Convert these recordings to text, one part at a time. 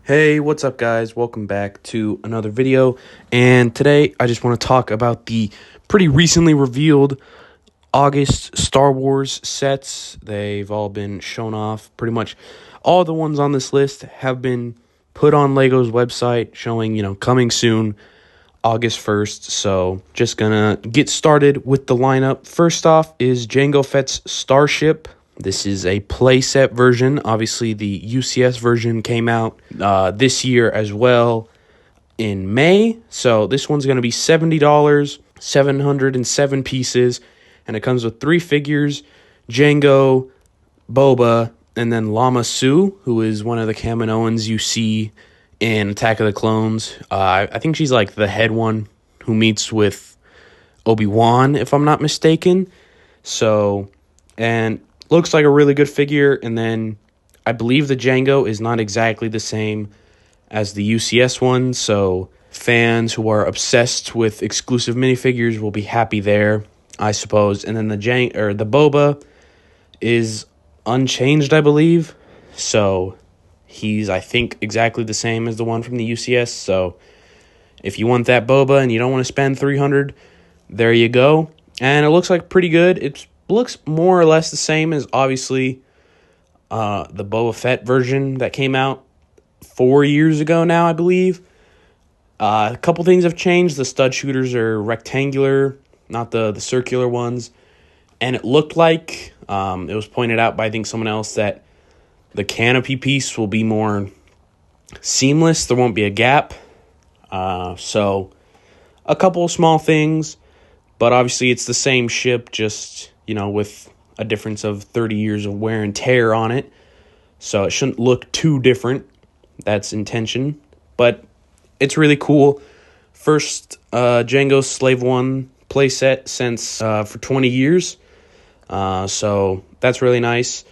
Hey, what's up guys? Welcome back to another video. And today I just want to talk about the pretty recently revealed August Star Wars sets. They've all been shown off. Pretty much all the ones on this list have been put on LEGO's website showing, coming soon, August 1st. So just gonna get started with the lineup. First off is Jango Fett's Starship. This is a playset version. Obviously, the UCS version came out this year as well in May. So this one's going to be $70, 707 pieces, and it comes with 3 figures, Jango, Boba, and then Lama Su, who is one of the Kaminoans you see in Attack of the Clones. I think she's like the head one who meets with Obi-Wan, if I'm not mistaken. So, and looks like a really good figure, and then I believe the Jango is not exactly the same as the UCS one, so fans who are obsessed with exclusive minifigures will be happy there, I suppose. And then the Boba is unchanged, I believe, so he's, I think, exactly the same as the one from the UCS. So if you want that Boba and you don't want to spend $300, there you go. And it looks like pretty good. It looks more or less the same as, obviously, the Boba Fett version that came out 4 years ago now, I believe. A couple things have changed. The stud shooters are rectangular, not the circular ones. And it looked like, it was pointed out by, I think, someone else, that the canopy piece will be more seamless. There won't be a gap. So a couple of small things. But obviously it's the same ship, just, with a difference of 30 years of wear and tear on it. So it shouldn't look too different. That's intention. But it's really cool. First Jango Slave 1 playset since for 20 years. So that's really nice.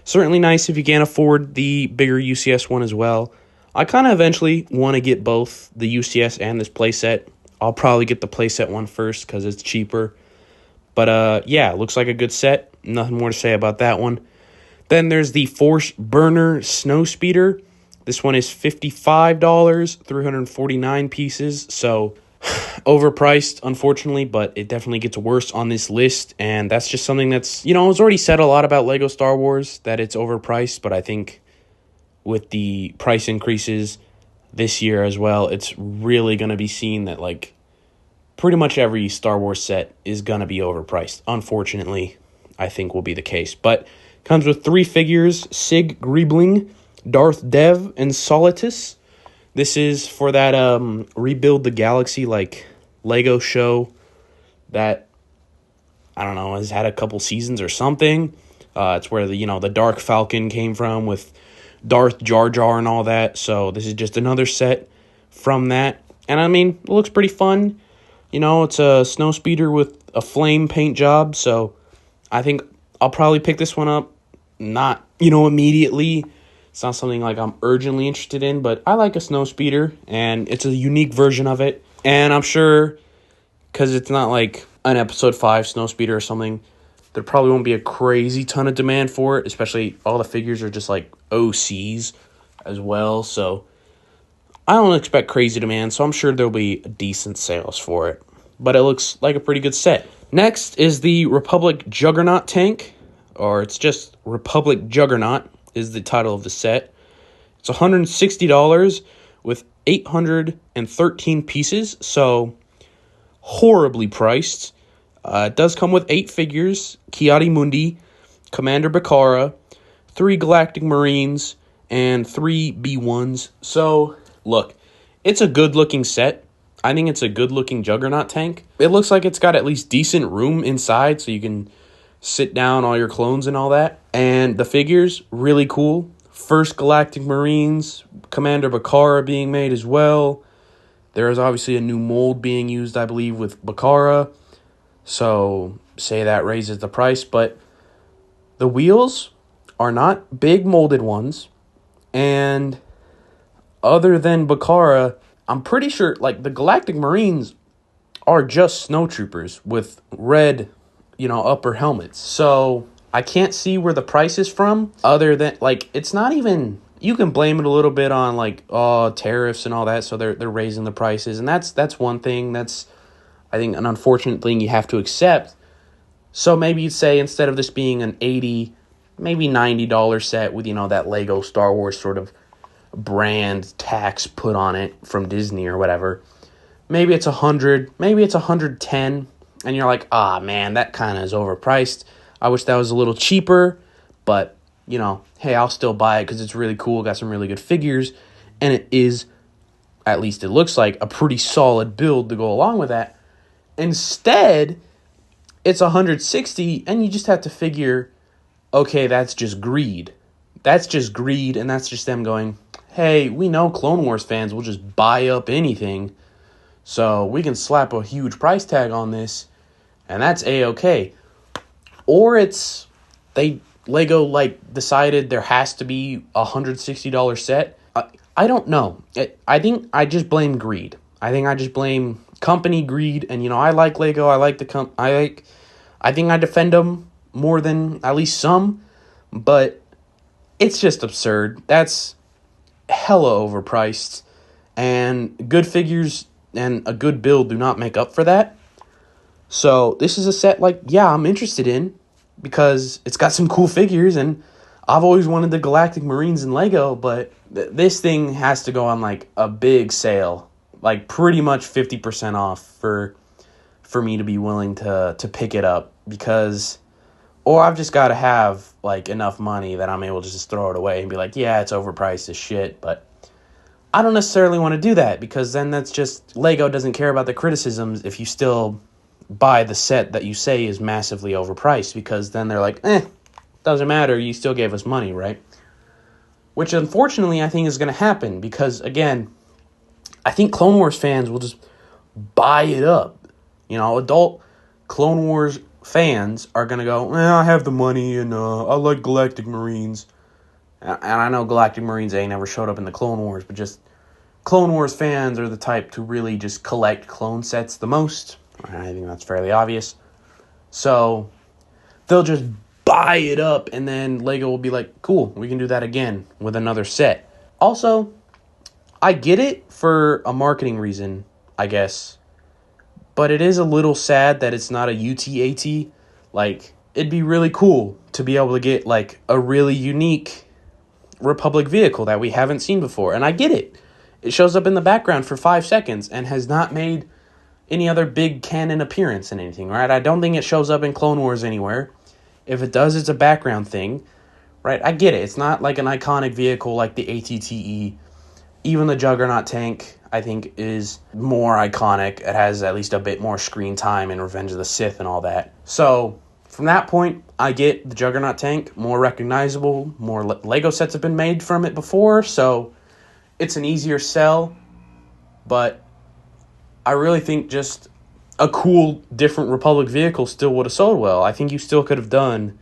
Certainly nice if you can't afford the bigger UCS one as well. I kind of eventually want to get both the UCS and this playset. I'll probably get the playset one first because it's cheaper. But yeah, looks like a good set. Nothing more to say about that one. Then there's the Force Burner Snowspeeder. This one is $55, 349 pieces. So overpriced, unfortunately, but it definitely gets worse on this list. And that's just something that's, it was already said a lot about LEGO Star Wars, that it's overpriced. But I think with the price increases this year as well, it's really going to be seen that, like, pretty much every Star Wars set is going to be overpriced. Unfortunately, I think will be the case. But comes with 3 figures, Sig Griebling, Darth Dev, and Solitus. This is for that Rebuild the Galaxy, like, LEGO show that, I don't know, has had a couple seasons or something. It's where the Dark Falcon came from with Darth Jar Jar and all that. So this is just another set from that. And I mean, it looks pretty fun. It's a snow speeder with a flame paint job. So I think I'll probably pick this one up. Not, immediately. It's not something like I'm urgently interested in, but I like a snow speeder, and it's a unique version of it. And I'm sure, because it's not like an Episode 5 snow speeder or something, there probably won't be a crazy ton of demand for it, especially all the figures are just like OCs as well. So I don't expect crazy demand, so I'm sure there'll be decent sales for it. But it looks like a pretty good set. Next is the Republic Juggernaut tank, or it's just Republic Juggernaut is the title of the set. It's $160 with 813 pieces, so horribly priced. It does come with 8 figures, Ki-Adi-Mundi, Commander Bakara, 3 Galactic Marines, and 3 B1s. So, look, it's a good-looking set. I think it's a good-looking Juggernaut tank. It looks like it's got at least decent room inside, so you can sit down all your clones and all that. And the figures, really cool. First Galactic Marines, Commander Bakara being made as well. There is obviously a new mold being used, I believe, with Bakara. So, say that raises the price. But the wheels are not big molded ones. And other than Bakara, I'm pretty sure, like, the Galactic Marines are just snowtroopers with red, upper helmets. So I can't see where the price is from, other than, like, it's not even you can blame it a little bit on like tariffs and all that, so they're raising the prices, and that's one thing that's, I think, an unfortunate thing you have to accept. So maybe you'd say, instead of this being an $80, maybe $90 set with, that Lego Star Wars sort of brand tax put on it from Disney or whatever, maybe it's $100, maybe it's $110, and you're like, man, that kind of is overpriced. I wish that was a little cheaper, but, hey, I'll still buy it because it's really cool, got some really good figures, and it is, at least it looks like, a pretty solid build to go along with that. Instead, it's $160, and you just have to figure, okay, that's just greed. That's just greed, and that's just them going, hey, we know Clone Wars fans will just buy up anything, so we can slap a huge price tag on this, and that's A-okay. Or it's, Lego, decided there has to be a $160 set. I don't know. I think I just blame greed. I think I just blame company greed, and, I like Lego, I like I think I defend them more than at least some, but it's just absurd. That's hella overpriced, and good figures and a good build do not make up for that. So this is a set I'm interested in because it's got some cool figures, and I've always wanted the Galactic Marines in Lego, but this thing has to go on a big sale, pretty much 50% off for me to be willing to pick it up, because, or I've just got to have enough money that I'm able to just throw it away and be like, yeah, it's overpriced as shit. But I don't necessarily want to do that, because then that's just, Lego doesn't care about the criticisms if you still buy the set that you say is massively overpriced, because then they're like, doesn't matter, you still gave us money, right? Which unfortunately I think is going to happen, because again, I think Clone Wars fans will just buy it up. Adult Clone Wars fans are going to go, I have the money, and I like Galactic Marines. And I know Galactic Marines ain't never showed up in the Clone Wars, but just Clone Wars fans are the type to really just collect clone sets the most. I think that's fairly obvious. So they'll just buy it up, and then Lego will be like, cool, we can do that again with another set. Also, I get it for a marketing reason, I guess, but it is a little sad that it's not a UT-AT. It'd be really cool to be able to get, a really unique Republic vehicle that we haven't seen before. And I get it. It shows up in the background for 5 seconds and has not made any other big canon appearance in anything, right? I don't think it shows up in Clone Wars anywhere. If it does, it's a background thing, right? I get it. It's not an iconic vehicle like the ATTE. Even the Juggernaut tank, I think, is more iconic. It has at least a bit more screen time in Revenge of the Sith and all that. So, from that point, I get the Juggernaut tank, more recognizable, more Lego sets have been made from it before, so it's an easier sell. But I really think just a cool, different Republic vehicle still would have sold well. I think you still could have done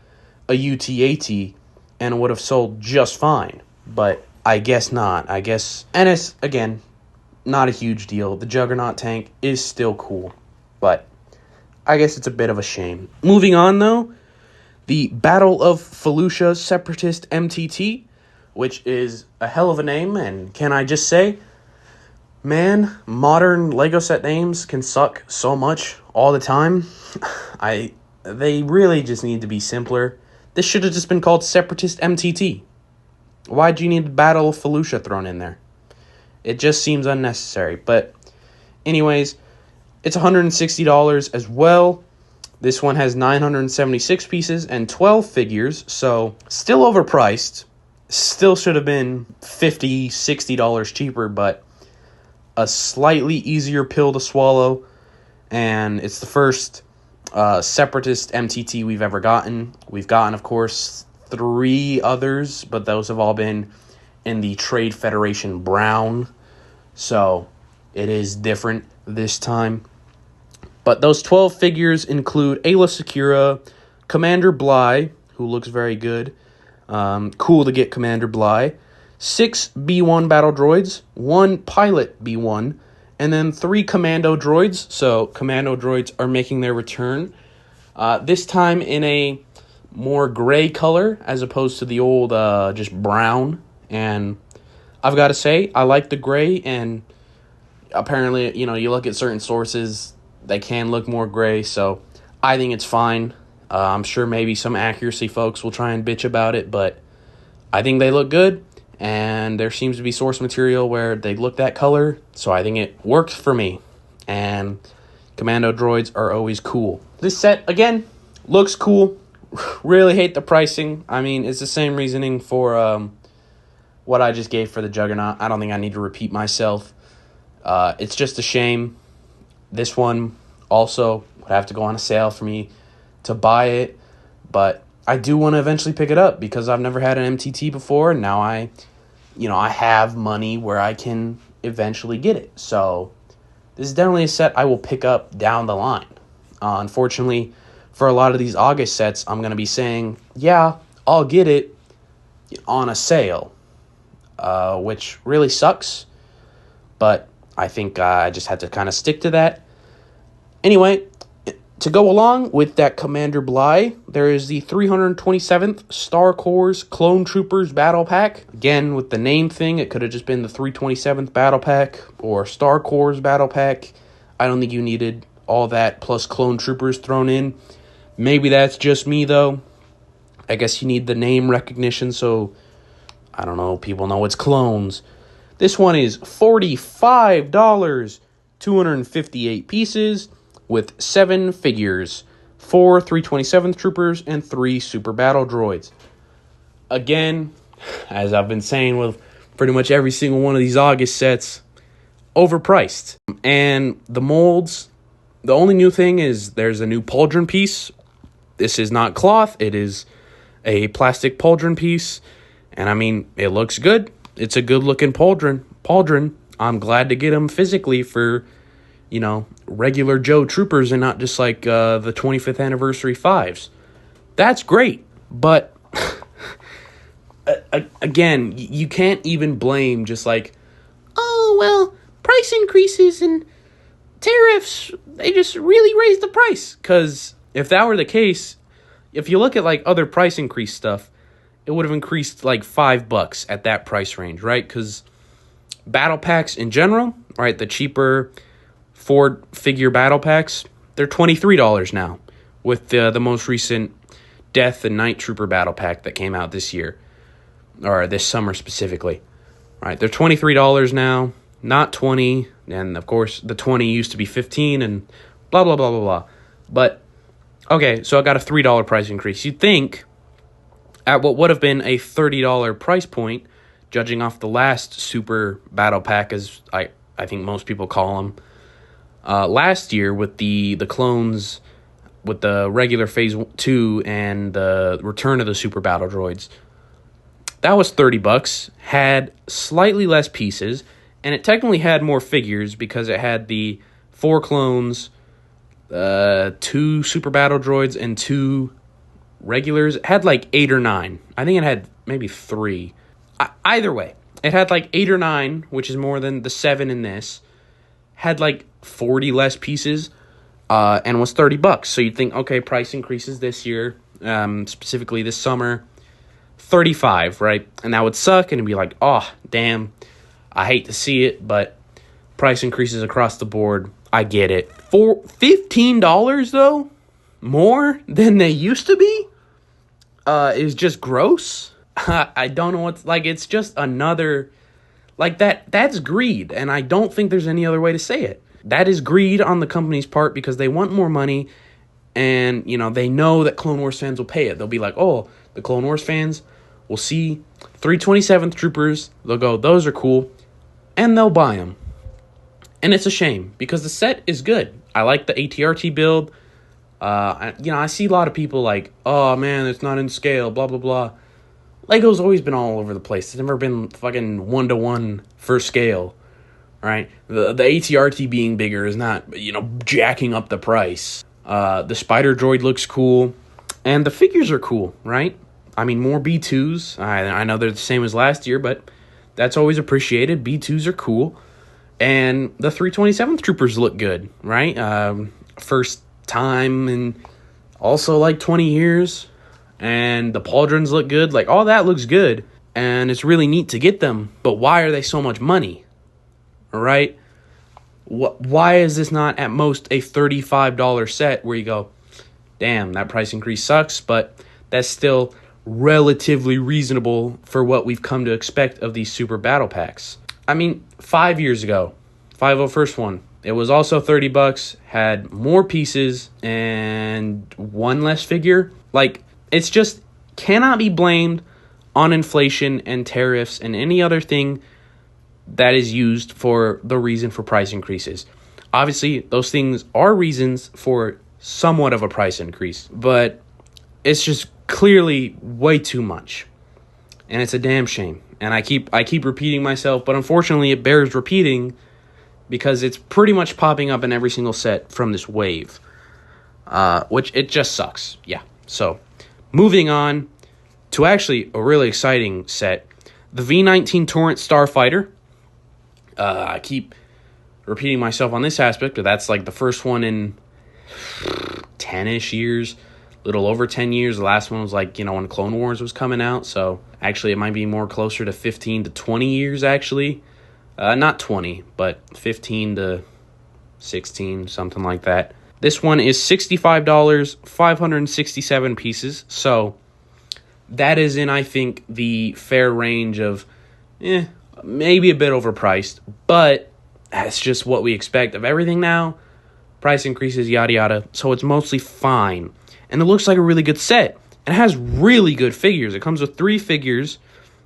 a UT-AT and it would have sold just fine. But I guess not. And it's, again, not a huge deal. The Juggernaut tank is still cool, but I guess it's a bit of a shame. Moving on, though, the Battle of Felucia Separatist MTT, which is a hell of a name, and can I just say, man, modern Lego set names can suck so much all the time. They really just need to be simpler. This should have just been called Separatist MTT. Why'd you need Battle of Felucia thrown in there? It just seems unnecessary. But anyways, it's $160 as well. This one has 976 pieces and 12 figures, so still overpriced. Still should have been $50, $60 cheaper, but a slightly easier pill to swallow. And it's the first Separatist MTT we've ever gotten. We've gotten, of course, 3 others, but those have all been in the Trade Federation brown, so it is different this time. But those 12 figures include Ayla Secura, Commander Bly, who looks very good. Cool to get Commander Bly. 6 B-1 battle droids, 1 pilot B-1, and then 3 commando droids. So commando droids are making their return. This time in a more gray color as opposed to the old just brown And I've got to say, I like the gray, and apparently, you look at certain sources, they can look more gray, so I think it's fine. I'm sure maybe some accuracy folks will try and bitch about it, but I think they look good, and there seems to be source material where they look that color, so I think it works for me. And commando droids are always cool. This set, again, looks cool. Really hate the pricing. I mean, it's the same reasoning for what I just gave for the Juggernaut. I don't think I need to repeat myself. It's just a shame. This one also would have to go on a sale for me to buy it, but I do want to eventually pick it up because I've never had an MTT before, and now I have money where I can eventually get it. So this is definitely a set I will pick up down the line. Unfortunately, for a lot of these August sets, I'm going to be saying, yeah, I'll get it on a sale, which really sucks, but I think I just had to kind of stick to that. Anyway, to go along with that Commander Bly, there is the 327th Star Corps Clone Troopers Battle Pack. Again, with the name thing, it could have just been the 327th Battle Pack or Star Corps Battle Pack. I don't think you needed all that plus Clone Troopers thrown in. Maybe that's just me, though. I guess you need the name recognition, so, I don't know, people know it's clones. This one is $45, 258 pieces, with 7 figures, 4 327th Troopers, and 3 Super Battle Droids. Again, as I've been saying with pretty much every single one of these August sets, overpriced. And the molds, the only new thing is there's a new pauldron piece. This is not cloth, it is a plastic pauldron piece. And I mean, it looks good. It's a good looking pauldron. I'm glad to get them physically for, regular Joe Troopers and not just like the 25th anniversary 5s. That's great. But again, you can't even blame just like, oh, well, price increases and tariffs, they just really raised the price. Because if that were the case, if you look at like other price increase stuff, it would have increased like $5 at that price range, right? Because battle packs in general, right, the cheaper 4-figure battle packs, they're $23 now with the most recent Death and Night Trooper battle pack that came out this year, or this summer specifically, right? They're $23 now, not $20, and of course the $20 used to be $15 and blah, blah, blah, blah, blah. But, okay, so I got a $3 price increase. You'd think at what would have been a $30 price point, judging off the last Super Battle Pack, as I think most people call them, last year with the clones, with the regular Phase 2 and the return of the Super Battle Droids, that was $30, had slightly less pieces, and it technically had more figures because it had the 4 clones, 2 Super Battle Droids, and 2 regulars. It had like 8 or 9. I think it had maybe 3. Either way, it had like 8 or 9, which is more than the 7 in this. Had like 40 less pieces, and was $30. So you'd think, okay, price increases this year, specifically this summer, $35, right? And that would suck, and it'd be like, oh, damn, I hate to see it, but price increases across the board. I get it. For $15, though, more than they used to be, is just gross. I don't know what's, like, it's just another, like, that's greed, and I don't think there's any other way to say it. That is greed on the company's part because they want more money, and, they know that Clone Wars fans will pay it. They'll be like, oh, the Clone Wars fans will see 327th Troopers, they'll go, those are cool, and they'll buy them. And it's a shame, because the set is good. I like the ATRT build. I see a lot of people like, oh, man, it's not in scale, blah, blah, blah. Lego's always been all over the place. It's never been fucking 1-to-1 for scale, right? The ATRT being bigger is not, jacking up the price. The Spider Droid looks cool, and the figures are cool, right? I mean, more B2s. I know they're the same as last year, but that's always appreciated. B2s are cool. And the 327th Troopers look good, right? First time in also like 20 years. And the pauldrons look good. Like, all that looks good. and it's really neat to get them, but why are they so much money? All right? Why is this not at most a $35 set where you go, damn, that price increase sucks, but that's still relatively reasonable for what we've come to expect of these super battle packs. I mean, 5 years ago, 501st one, it was also $30, had more pieces and one less figure. Like, it's just cannot be blamed on inflation and tariffs and any other thing that is used for the reason for price increases. Obviously, those things are reasons for somewhat of a price increase, but it's just clearly way too much. And it's a damn shame. And I keep repeating myself, but unfortunately it bears repeating because it's pretty much popping up in every single set from this wave. Which it just sucks. Yeah. So, moving on to actually a really exciting set. The V19 Torrent Starfighter. I keep repeating myself on this aspect, but that's like the first one in 10-ish years. Little over 10 years. The last one was like, when Clone Wars was coming out. So actually it might be more closer to 15 to 20 years actually. Not 20, but 15 to 16, something like that. This one is $65, 567 pieces. So that is in, I think, the fair range of maybe a bit overpriced, but that's just what we expect of everything now. Price increases, yada yada. So it's mostly fine. And it looks like a really good set. It has really good figures. It comes with 3 figures.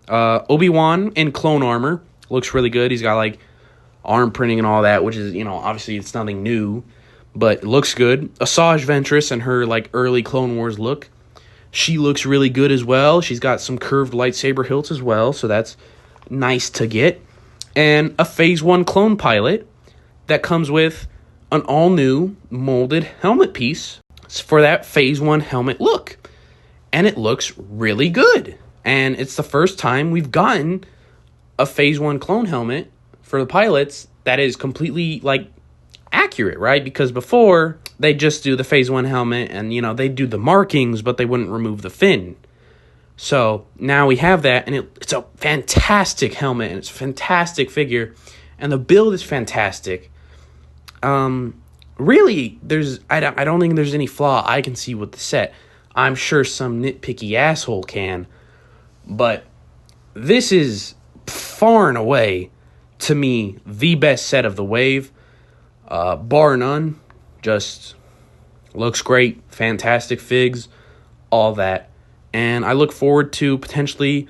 Obi-Wan in clone armor. Looks really good. He's got like arm printing and all that, which is, obviously it's nothing new, but it looks good. Asajj Ventress and her like early Clone Wars look. She looks really good as well. She's got some curved lightsaber hilts as well, so that's nice to get. And a Phase 1 clone pilot that comes with an all-new molded helmet piece for that Phase 1 helmet look. And it looks really good. And it's the first time we've gotten a Phase 1 clone helmet for the pilots that is completely, accurate, right? Because before, they just do the Phase 1 helmet and, they do the markings, but they wouldn't remove the fin. So, now we have that, and it's a fantastic helmet, and it's a fantastic figure, and the build is fantastic. Really, I don't think there's any flaw I can see with the set. I'm sure some nitpicky asshole can, but this is far and away, to me, the best set of the wave, bar none. Just looks great, fantastic figs, all that. And I look forward to potentially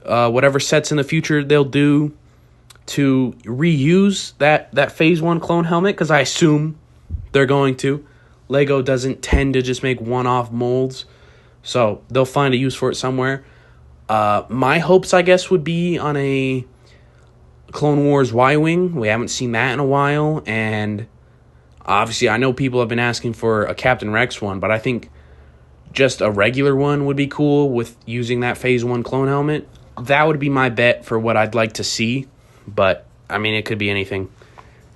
whatever sets in the future they'll do to reuse that Phase 1 clone helmet, because I assume they're going to. LEGO doesn't tend to just make one-off molds, so they'll find a use for it somewhere. My hopes, I guess, would be on a Clone Wars Y-Wing. We haven't seen that in a while, and obviously I know people have been asking for a Captain Rex one, but I think just a regular one would be cool with using that Phase 1 clone helmet. That would be my bet for what I'd like to see, but, I mean, it could be anything.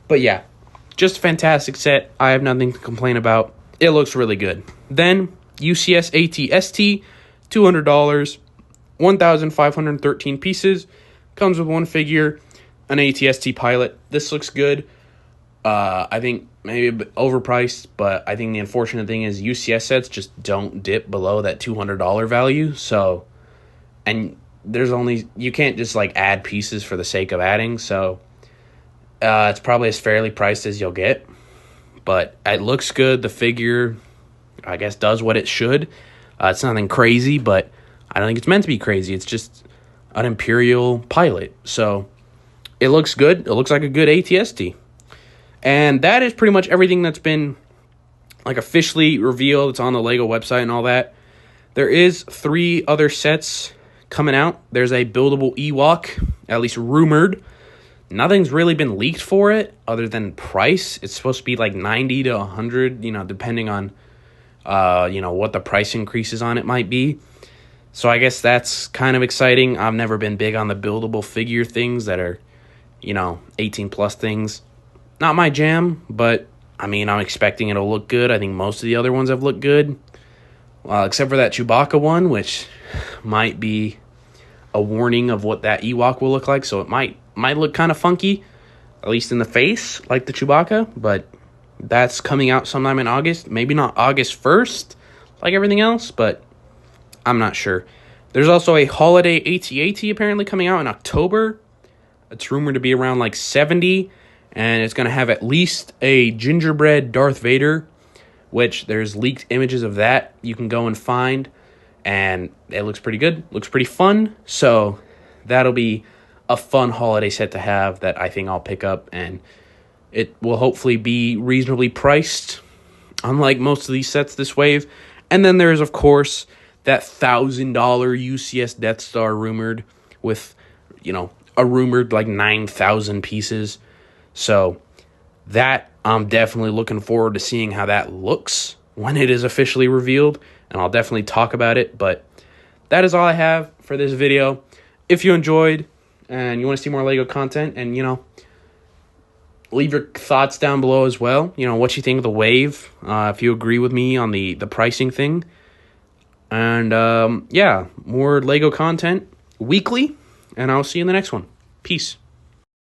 But yeah, just a fantastic set. I have nothing to complain about. It looks really good. Then, UCS AT-ST, $200, 1,513 pieces. Comes with 1 figure, an AT-ST pilot. This looks good. I think maybe a bit overpriced, but I think the unfortunate thing is UCS sets just don't dip below that $200 value. So, and you can't just add pieces for the sake of adding. So, it's probably as fairly priced as you'll get, but it looks good. The figure, I guess, does what it should. It's nothing crazy, but I don't think it's meant to be crazy. It's just an Imperial pilot. So, it looks good. It looks like a good AT-ST. And that is pretty much everything that's been officially revealed. It's on the LEGO website and all that. There is 3 other sets coming out. There's a buildable Ewok, at least rumored. Nothing's really been leaked for it other than price. It's supposed to be 90 to 100, depending on what the price increases on it might be. So I guess that's kind of exciting. I've never been big on the buildable figure things that are 18 plus things. Not my jam, but I mean, I'm expecting it'll look good. I think most of the other ones have looked good, except for that Chewbacca one, which might be a warning of what that Ewok will look like, so it might look kind of funky, at least in the face, like the Chewbacca, but that's coming out sometime in August. Maybe not August 1st, like everything else, but I'm not sure. There's also a holiday AT-AT apparently coming out in October. It's rumored to be around like 70, and it's going to have at least a gingerbread Darth Vader, which there's leaked images of that you can go and find, and it looks pretty good, looks pretty fun, so that'll be a fun holiday set to have that I think I'll pick up, and it will hopefully be reasonably priced, unlike most of these sets this wave. And then there's, of course, that $1,000 UCS Death Star rumored with, a rumored like 9,000 pieces. So that I'm definitely looking forward to seeing how that looks when it is officially revealed, and I'll definitely talk about it. But that is all I have for this video. If you enjoyed and you want to see more LEGO content, and leave your thoughts down below as well. What you think of the wave, if you agree with me on the pricing thing. And yeah, more LEGO content weekly, and I'll see you in the next one. Peace.